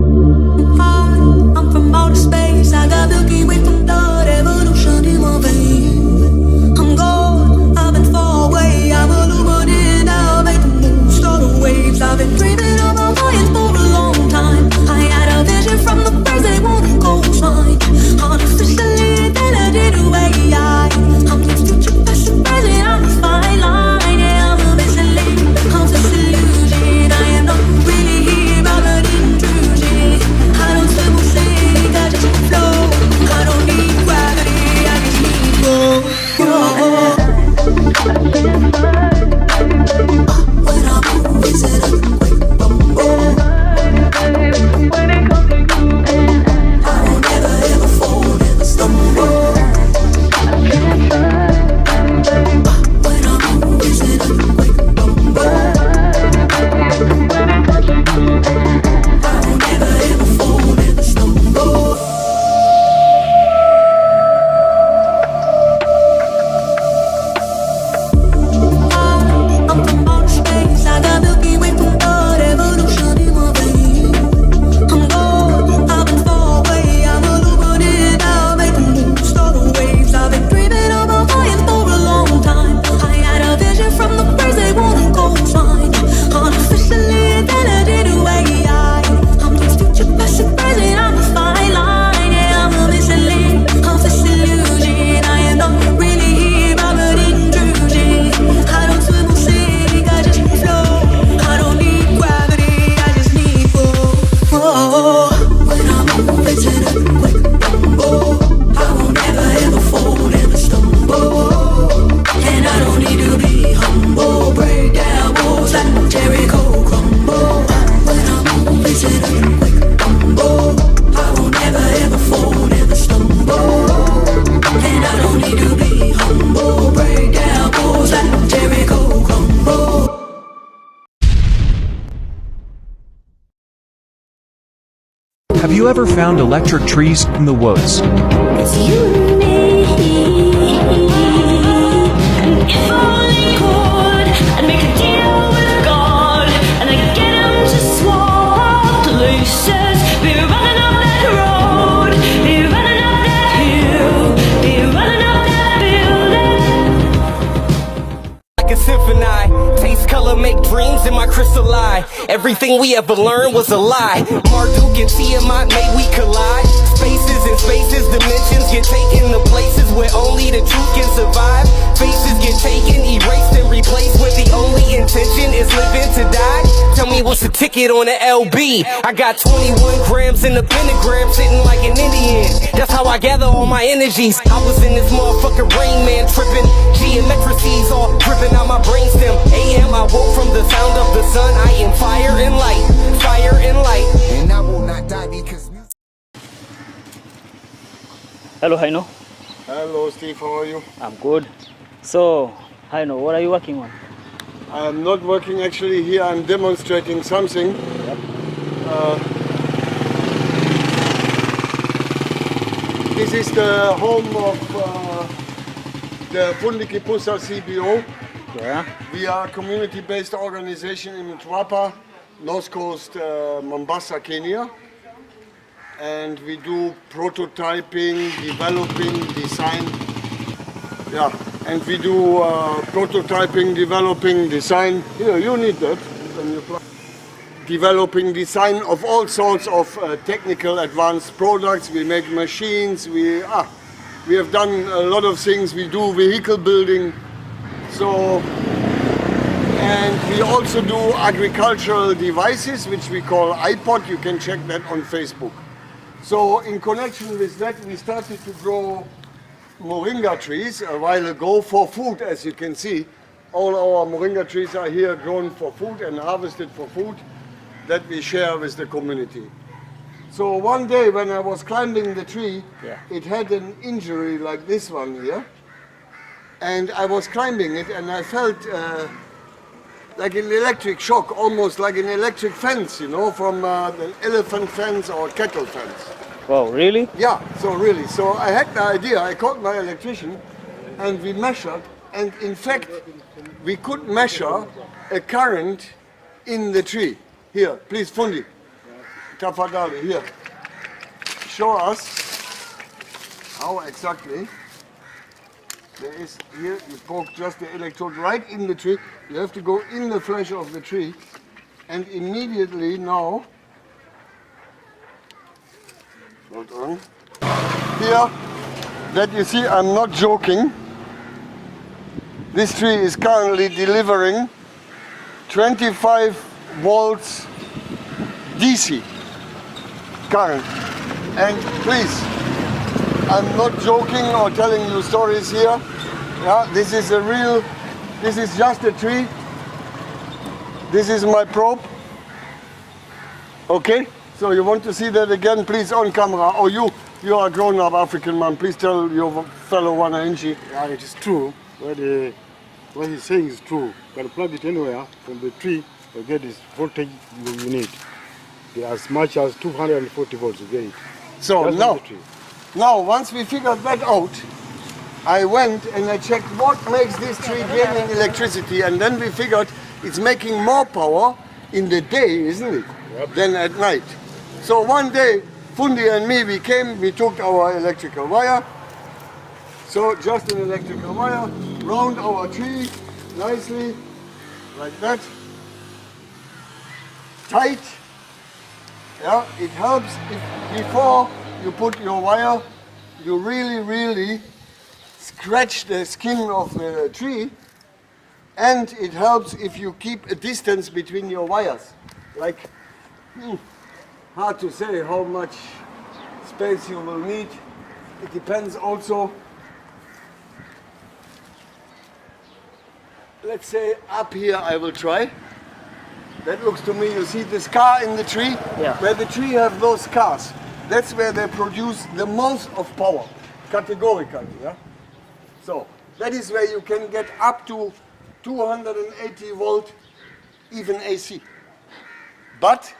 I'm from outer space. I got Milky Way from blood, evolution in my veins. I'm gone, I've been far away. I'm illuminated, I'll make the moon start the waves. I've been dreaming of Hawaiian for a long time. I had a vision from the birds, they won't go fine. Artificially intelligent AI. I'm the future, past and present, I'm a fine line. Yeah, I'm a missing link, I'm this illusion. I am not really here, I'm an intrusion. I don't swim or sink, I just flow. I don't need gravity, I just need flow. When I move, it's an earthquake, boom, boom. When it comes to you and I don't ever ever fall, never stumble. When I move, it's an earthquake, boom, boom. When it comes to you and I don't ever ever fall, never stumble. I'm from outer space. I got Milky Way from blood, evolution in my veins. I'm gone, I've been far away. I'm illuminated, I'll make the moon start the waves. I've been dreaming of Hawaiian for a long time. I had a vision from the birds, they won't go fine. Artificially intelligent AI. I'm the future, past and present, I'm a fine line. Yeah, I'm a missing link, I'm this illusion. I am not really here, I'm an intrusion. I don't swim or sink, I just flow. I don't need gravity, I just need flow. Whoa. When I move, it's an earthquake, boom, boom. I won't ever ever fall, never stumble. And I don't need to be humble. Break down walls like Jericho crumble. When I move, it's an earthquake, boom, boom. I won't ever ever fall, never stumble. And I don't need to be humble. Break down walls like Jericho crumble. Have you ever found electric trees in the woods? It's you and me. And if only could, I'd make a deal with God, and I'd get him to swap places. Be running up that road, be running up that hill, be running up that building. Like a symphony, taste, color, make dreams in my crystal eye. Everything we ever learned was a lie. Marduk and Tiamat, may we collide. Spaces and spaces, dimensions get taken to places where only the truth can survive. Faces get taken, erased and replaced, where the only intention is living to die. Tell me what's the ticket on the LB? I got 21 grams in the pentagram, sitting like an Indian. That's how I gather all my energies. I was in this motherfucking Rain Man tripping. Geometricity's all dripping out my brainstem. AM, I woke from the sound of the sun. I am fire and light, fire and light. And I will not die because Hello, Haino. Hello Steve, how are you? I'm good. So, Haino, what are you working on? I'm not working actually here, I'm demonstrating something. Yep. This is the home of the Fundikipusa CBO. Yeah. We are a community-based organization in Mtwapa, North Coast, Mombasa, Kenya. And we do prototyping, developing, design. Yeah, and we do prototyping, developing, design. Here, you need that. When you developing design of all sorts of technical advanced products. We make machines. We have done a lot of things. We do vehicle building. So, and we also do agricultural devices, which we call iPod. You can check that on Facebook. So in connection with that, we started to grow moringa trees a while ago for food, as you can see. All our moringa trees are here grown for food and harvested for food that we share with the community. So one day when I was climbing the tree, it had an injury like this one here. And I was climbing it and I felt like an electric shock, almost like an electric fence, you know, from an elephant fence or cattle fence. Wow, really? Yeah, so really. So I had the idea, I called my electrician and we measured, and in fact, we could measure a current in the tree. Here, please, Fundi. Tafadali, here. Show us how exactly. There is here, you poke just the electrode right in the tree. You have to go in the flesh of the tree, and immediately now, hold on, here, that you see, I'm not joking. This tree is currently delivering 25 volts DC current. And please, I'm not joking or telling you stories here. Yeah, this is a real, this is just a tree. This is my probe. Okay, so you want to see that again, please, on camera. Or you are a grown-up African man, please tell your fellow Wananchi. Yeah, it is true. What he's saying is true. You can plug it anywhere from the tree, you get this voltage you need. As much as 240 volts, you get it. So That's now, once we figured that out, I went and I checked what makes this tree gaining electricity, and then we figured it's making more power in the day, isn't it, than at night. So one day, Fundi and me, we took our electrical wire, so just an electrical wire, round our tree, nicely, like that, tight. Yeah, it helps if before you put your wire, you really scratch the skin of the tree, and it helps if you keep a distance between your wires. Like, hard to say how much space you will need. It depends also. Let's say up here I will try. That looks to me, you see the scar in the tree? Yeah. Where the tree have those scars, that's where they produce the most of power, categorically, yeah? So, that is where you can get up to 280 volt, even AC. But,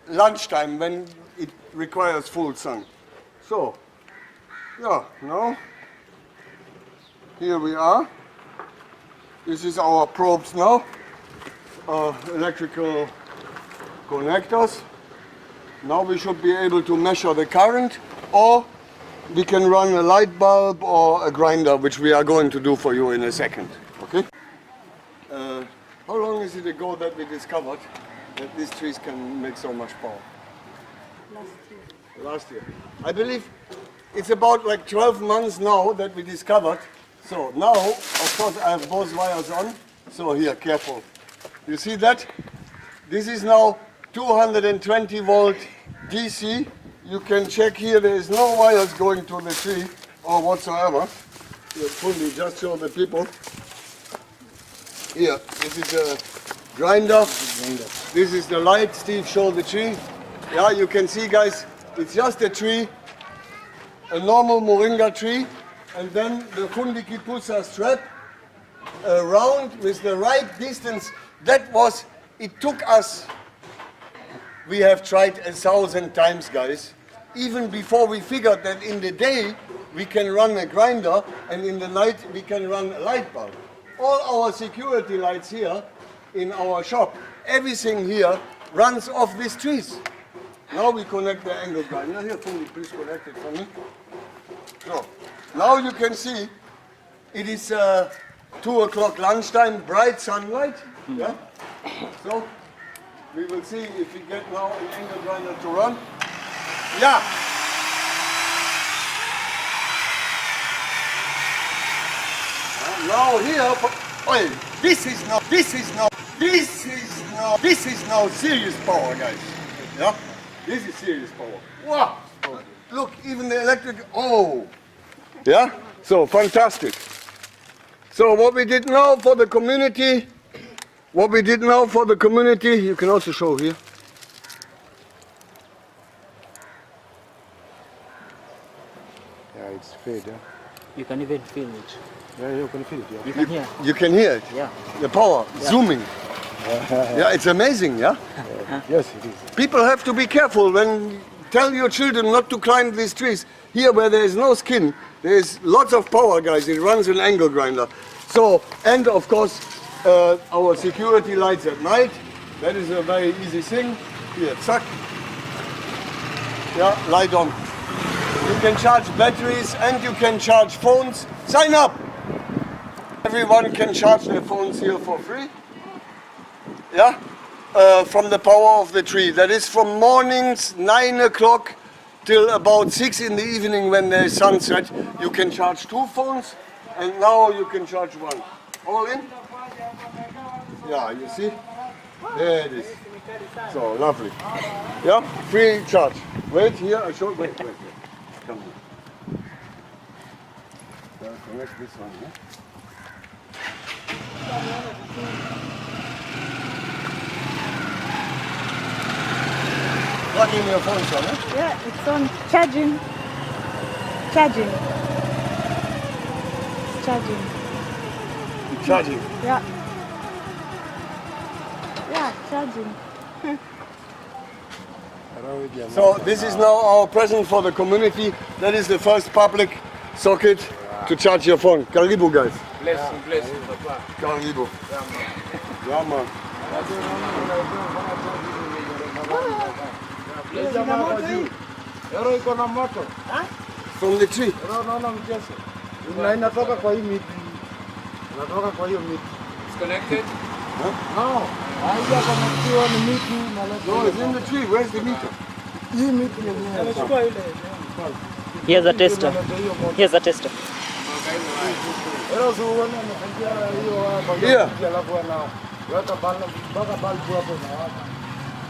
lunchtime, when it requires full sun. So, yeah, now, here we are. This is our probes now. Electrical connectors. Now we should be able to measure the current, or we can run a light bulb or a grinder, which we are going to do for you in a second. Okay? How long is it ago that we discovered that these trees can make so much power? Last year. I believe it's about like 12 months now that we discovered. So now, of course, I have both wires on. So here, careful. You see that? This is now 220 volt DC. You can check here, there is no wires going to the tree or whatsoever. Here, just show the people. Here, this is a grinder. This is the light. Steve, show the tree. Yeah, you can see, guys, it's just a tree, a normal moringa tree, and then the Fundikipusa strap around with the right distance. It took us, we have tried 1,000 times, guys, even before we figured that in the day we can run a grinder and in the night we can run a light bulb. All our security lights here in our shop, everything here runs off these trees. Now we connect the angle grinder. Here, Fundi, please connect it for me. So, now you can see it is 2 o'clock lunchtime, bright sunlight. Yeah? So, we will see if we get now an angle grinder to run. Yeah! Now here, this is now serious power, guys. Yeah? This is serious power. Wow! Look, even the electric, yeah? So, fantastic. So what we did now for the community, you can also show here. Yeah, it's fade, yeah. You can even feel it. Yeah, you can feel it, yeah. You can hear. You can hear it? Yeah. The power, zooming. Yeah, it's amazing, yeah? Yes, it is. People have to be careful when tell your children not to climb these trees. Here where there is no skin, there is lots of power, guys. It runs an angle grinder. So, and of course, our security lights at night. That is a very easy thing. Here, zack. Yeah, light on. You can charge batteries and you can charge phones. Sign up! Everyone can charge their phones here for free. Yeah? From the power of the tree. That is from mornings 9 o'clock till about 6 in the evening when there is sunset. You can charge 2 phones and now you can charge 1. All in? Yeah, you see? There it is. So, lovely. Yeah, free charge. Wait here, I show, wait. Come here. Connect this one, yeah? Plug in your phone, son, eh? Yeah, it's on charging. Charging. It's charging. Charging. Yeah. Yeah, charging. So this is now our present for the community. That is the first public socket to charge your phone. Karibu, guys. Bless you, Papa. Karibu. Yeah, man. Yaro iko na moto. From the tree. Naona mchezo. Na inatoka kwa hii miti. Inatoka kwa hiyo miti. It's connected? No. Haija connectiwa ni miti na No, it's in the tree. Where's the meter? hii miti yenyewe. Amechukua ile. Here's a tester. Here's a tester. Leo uone anaingia hiyo hapa. Here. Alafu anaweka mpaka balbu hapo na waka.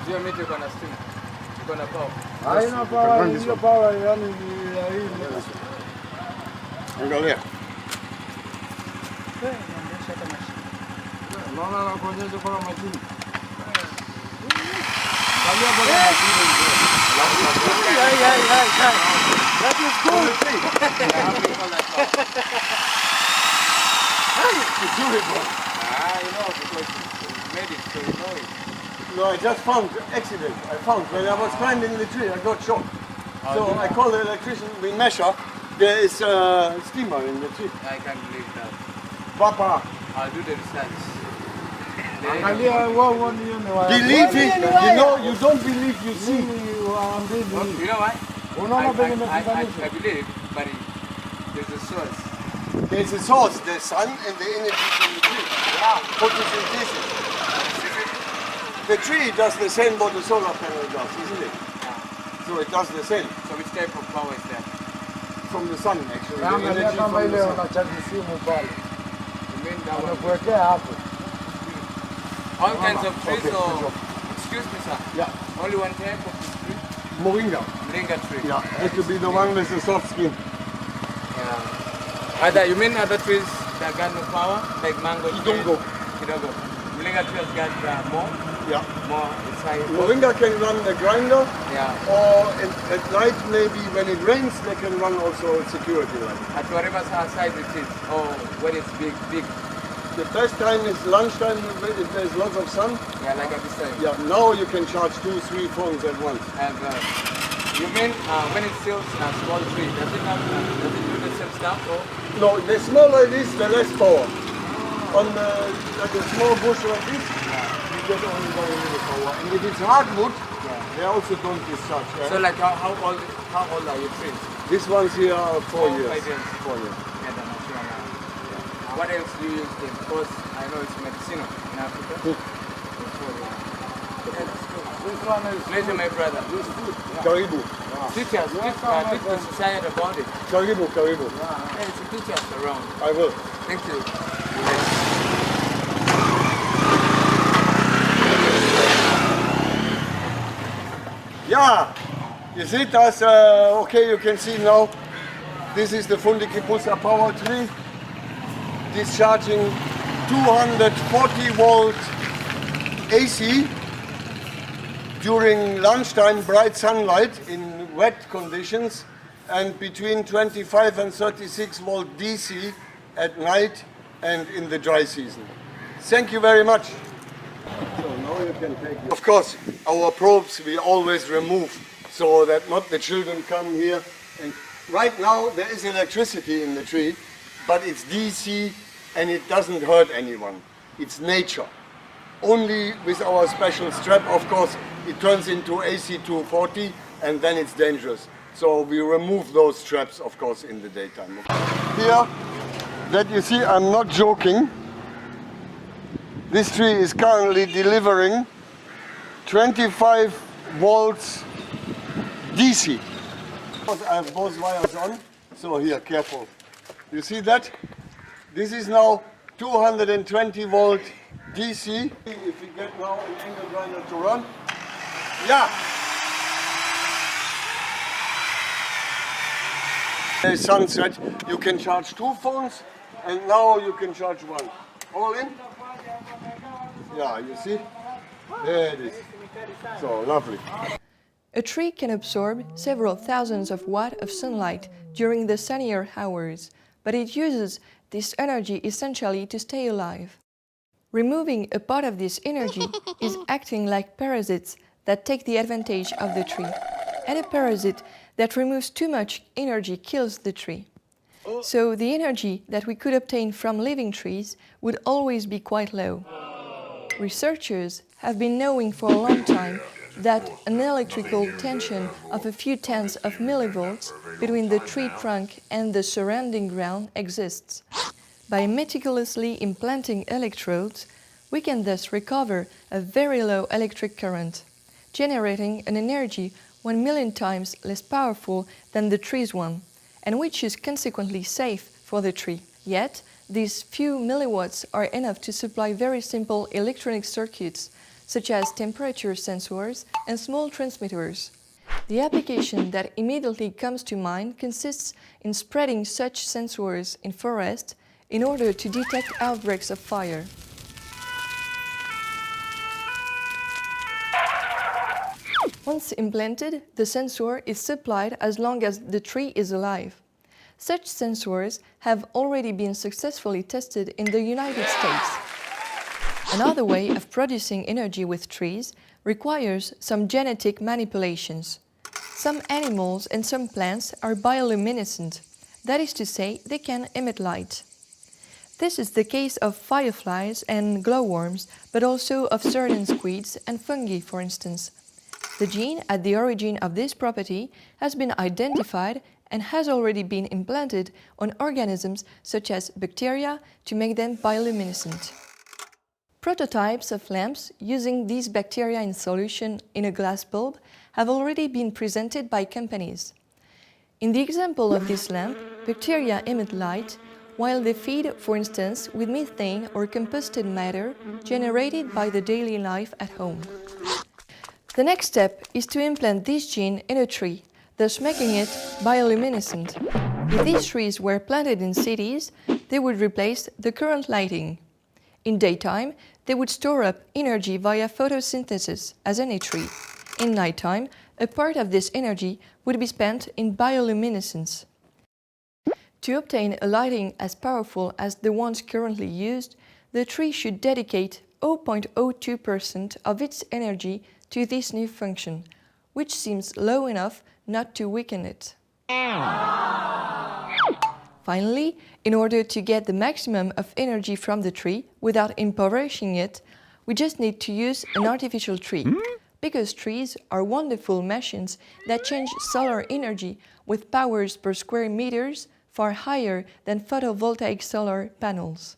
Hiyo miti iko na stima. Iko na power. Haina power, hiyo power yani ni ya hii. Angalia. Naona anakuonyesha kama machini. Angalia bwana machini. That is cool. How did you do it, bro? You know, because you made it, so you know it. No, I just found accident. I found when I was climbing the tree, I got shocked. So I called the electrician. We measure. There is a steamer in the tree. I can't believe that. Papa, I'll do the research. Angalia wao wanione wa. believe it. You know, you don't believe, you see. You know why? Unaona penye I imefunganishwa. believe, but there's a source. There's a source, the sun and the energy from the tree. Photosynthesis. The tree does the same what the solar panel does, isn't it? So it does the same. So which type of power is that? From the sun, actually. The Angalia energy kama from ile the sun. unachaji simu pale. You mean that one? Anakuwekea hapo. All kinds of trees Okay, or... good job. Excuse me, sir. Yeah, Only one type of tree? moringa. Moringa tree. Yeah, has to be the one with the soft skin. Yeah. You mean other trees that got no power? Like mango tree? Kidongo. Kidongo. Moringa tree has got more? Yeah. More, it's high. Moringa can run a grinder, Yeah. or at night maybe when it rains they can run also a security light. At whatever size it is, or when it's big. The best time is lunchtime if there's lots of sun. Yeah, like at this time. Yeah, now you can charge 2-3 phones at once. And you mean when it's still a small tree, does it do the same stuff? Or? No, the smaller it is, the less power. On like a small bush like this, you get only very little power. And if it's hardwood, they also don't discharge. So like how old are your trees? This one's here are 4 years. 5 years. 4 years. Yeah, they're not sure now. What else do you use them? Because I know it's medicinal in Africa. This one is Pleasure, my brother. Karibu. Teach us, teach the society about it. Karibu, Karibu. Yeah, it's teach us around. I will. Thank you. Yeah, you see that's okay, you can see now. This is the Fundikipusa power tree, discharging 240 volt AC during lunchtime bright sunlight in wet conditions, and between 25 and 36 volt DC at night and in the dry season. Thank you very much. So now you can take your... Of course, our probes we always remove so that not the children come here. And right now there is electricity in the tree, but it's DC and it doesn't hurt anyone. It's nature. Only with our special strap, of course, it turns into AC 240 and then it's dangerous. So we remove those traps, of course, in the daytime. Here, that you see, I'm not joking. This tree is currently delivering 25 volts DC. I have both wires on, so here, careful. You see that? This is now 220 volt DC. If we get now an angle grinder to run, yeah. Sunset, you can charge 2 phones, and now you can charge 1. All in? Yeah, you see? There it is. So lovely. A tree can absorb several thousands of watts of sunlight during the sunnier hours, but it uses this energy essentially to stay alive. Removing a part of this energy is acting like parasites that take the advantage of the tree, and a parasite that removes too much energy kills the tree. So the energy that we could obtain from living trees would always be quite low. Researchers have been knowing for a long time that an electrical tension of a few tenths of millivolts between the tree trunk and the surrounding ground exists. By meticulously implanting electrodes, we can thus recover a very low electric current, generating an energy 1 million times less powerful than the tree's one, and which is consequently safe for the tree. Yet, these few milliwatts are enough to supply very simple electronic circuits, such as temperature sensors and small transmitters. The application that immediately comes to mind consists in spreading such sensors in forests in order to detect outbreaks of fire. Once implanted, the sensor is supplied as long as the tree is alive. Such sensors have already been successfully tested in the United States. Another way of producing energy with trees requires some genetic manipulations. Some animals and some plants are bioluminescent, that is to say, they can emit light. This is the case of fireflies and glowworms, but also of certain squids and fungi, for instance. The gene at the origin of this property has been identified and has already been implanted on organisms such as bacteria to make them bioluminescent. Prototypes of lamps using these bacteria in solution in a glass bulb have already been presented by companies. In the example of this lamp, bacteria emit light while they feed, for instance, with methane or composted matter generated by the daily life at home. The next step is to implant this gene in a tree, thus making it bioluminescent. If these trees were planted in cities, they would replace the current lighting. In daytime, they would store up energy via photosynthesis, as any tree. In nighttime, a part of this energy would be spent in bioluminescence. To obtain a lighting as powerful as the ones currently used, the tree should dedicate 0.02% of its energy to this new function, which seems low enough not to weaken it. Finally, in order to get the maximum of energy from the tree without impoverishing it, we just need to use an artificial tree, because trees are wonderful machines that change solar energy with powers per square meters far higher than photovoltaic solar panels.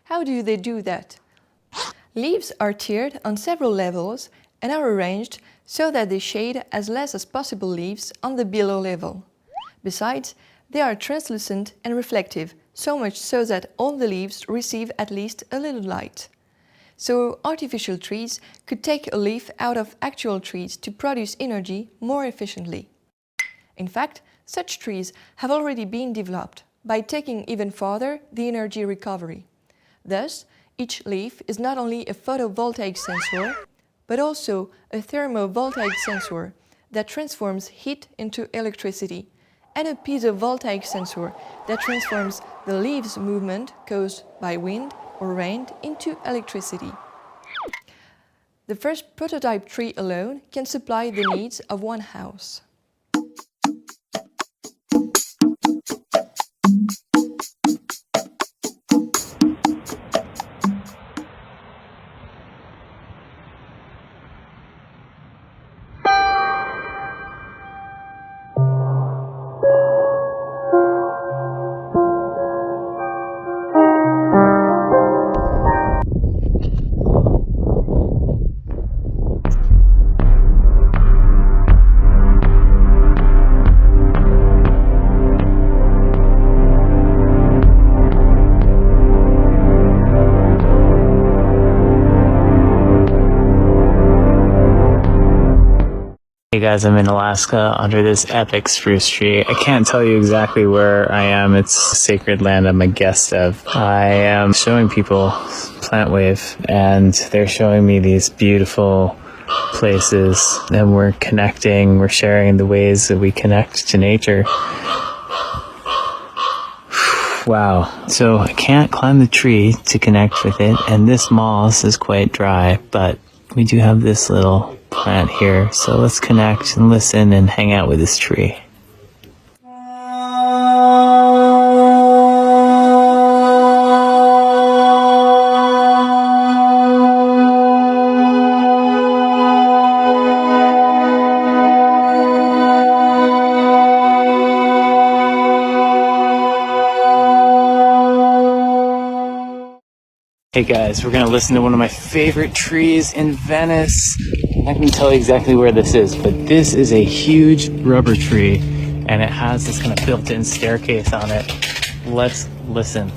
How do they do that? Leaves are tiered on several levels and are arranged so that they shade as less as possible leaves on the below level. Besides, they are translucent and reflective, so much so that all the leaves receive at least a little light. So artificial trees could take a leaf out of actual trees to produce energy more efficiently. In fact, such trees have already been developed by taking even farther the energy recovery. Thus, each leaf is not only a photovoltaic sensor, but also a thermovoltaic sensor that transforms heat into electricity, and a piezovoltaic sensor that transforms the leaves' movement caused by wind or rain into electricity. The first prototype tree alone can supply the needs of one house. Hey guys, I'm in Alaska under this epic spruce tree. I can't tell you exactly where I am. It's sacred land I'm a guest of. I am showing people Plant Wave, and they're showing me these beautiful places, and we're connecting, we're sharing the ways that we connect to nature. Wow. So I can't climb the tree to connect with it, and this moss is quite dry, but we do have this little plant here, so let's connect and listen and hang out with this tree. Hey guys, we're gonna listen to one of my favorite trees in Venice. I'm not gonna tell you exactly where this is, but this is a huge rubber tree, and it has this kind of built-in staircase on it. Let's listen.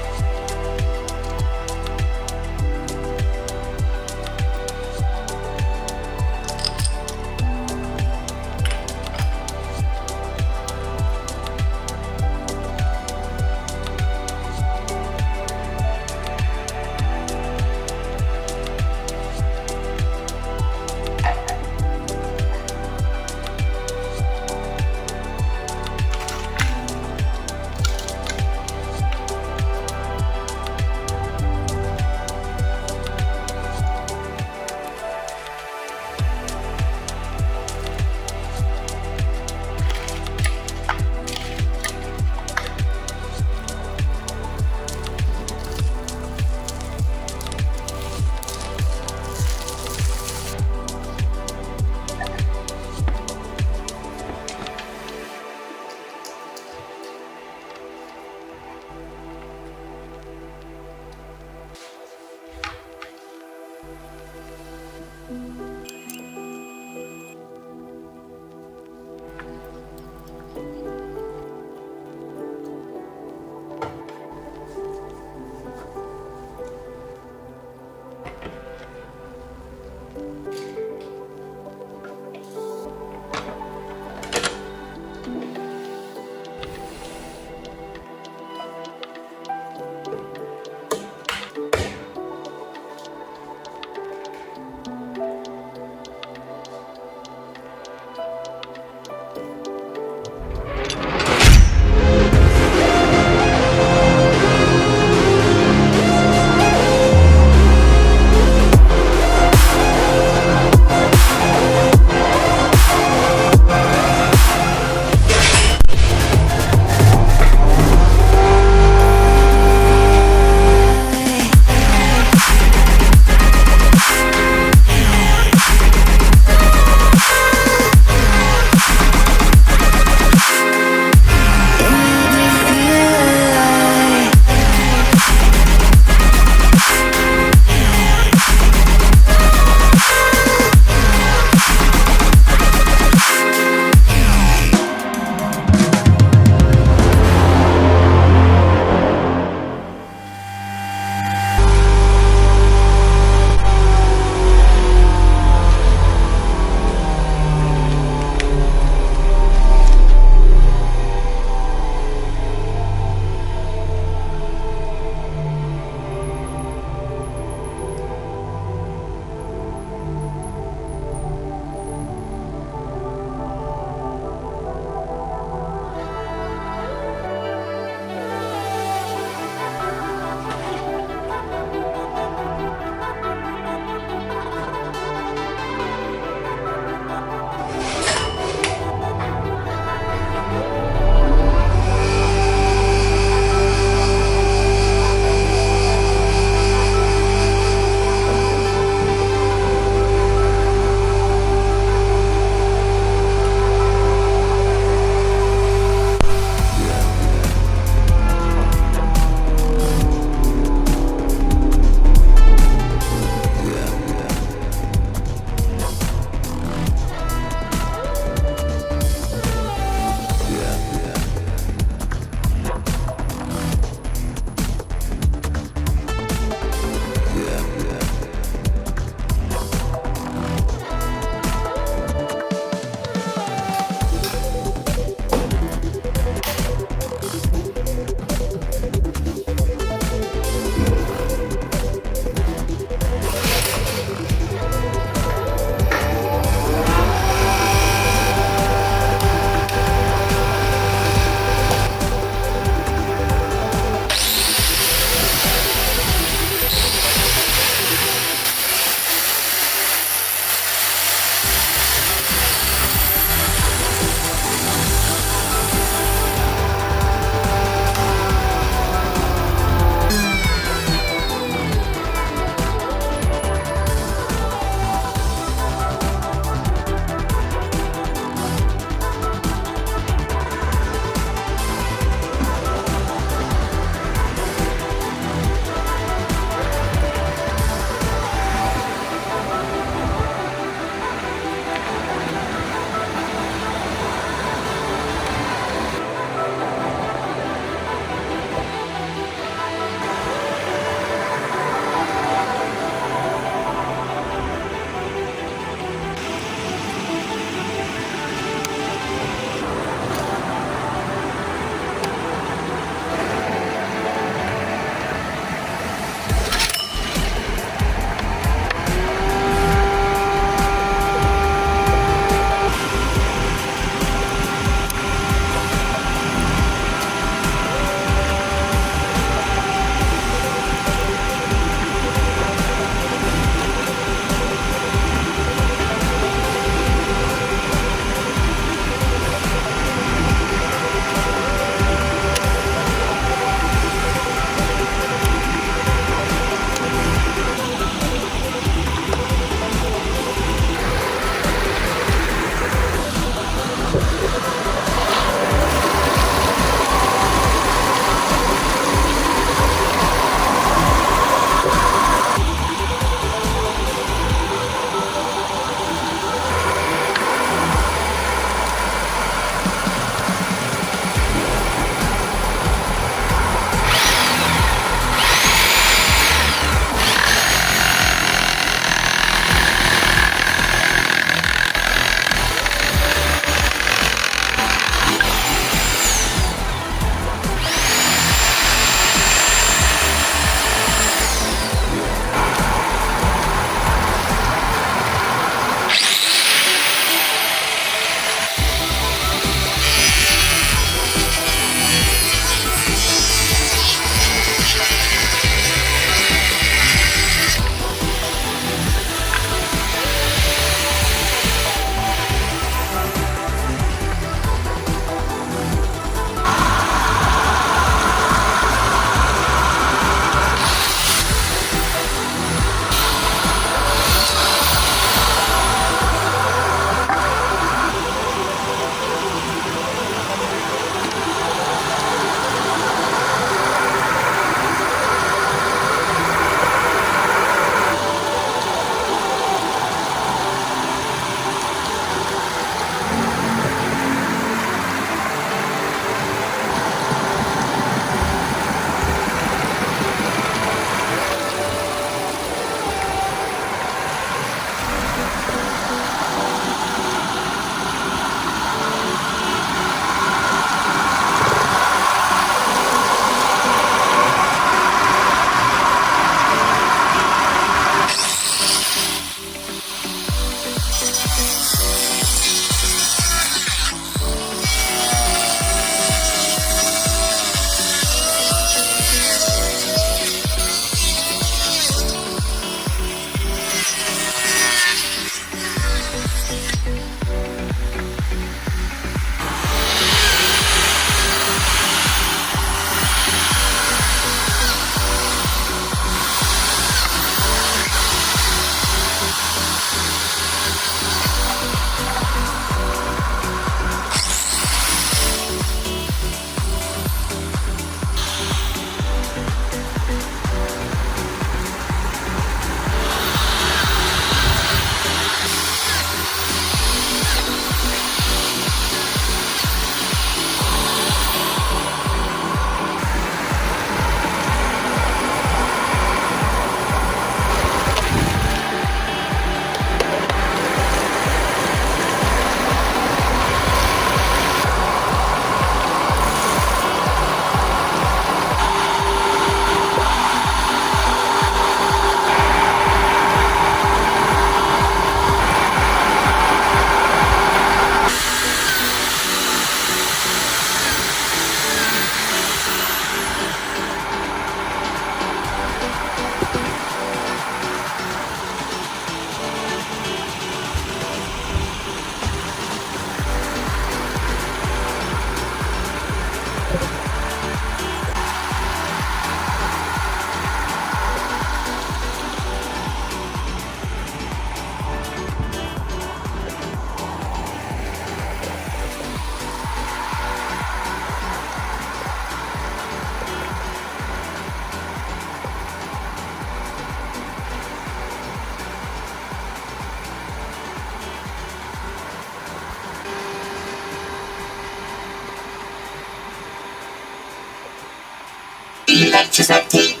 electricity.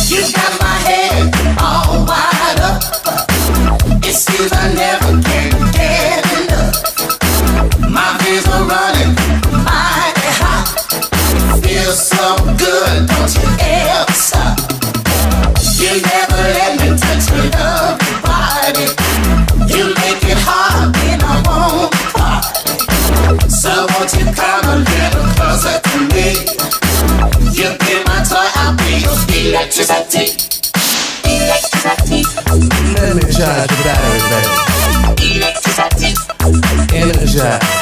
You got my head all wide up. It seems I never can get enough. My veins are running mighty hot. Feels so good, don't you ever stop. You never let me touch your lovely body. You make it hard when I won't party. So won't you come a little closer to me? You be my toy, I'll be your electricity. Electricity. Let me charge your battery, baby. Electricity. Energize.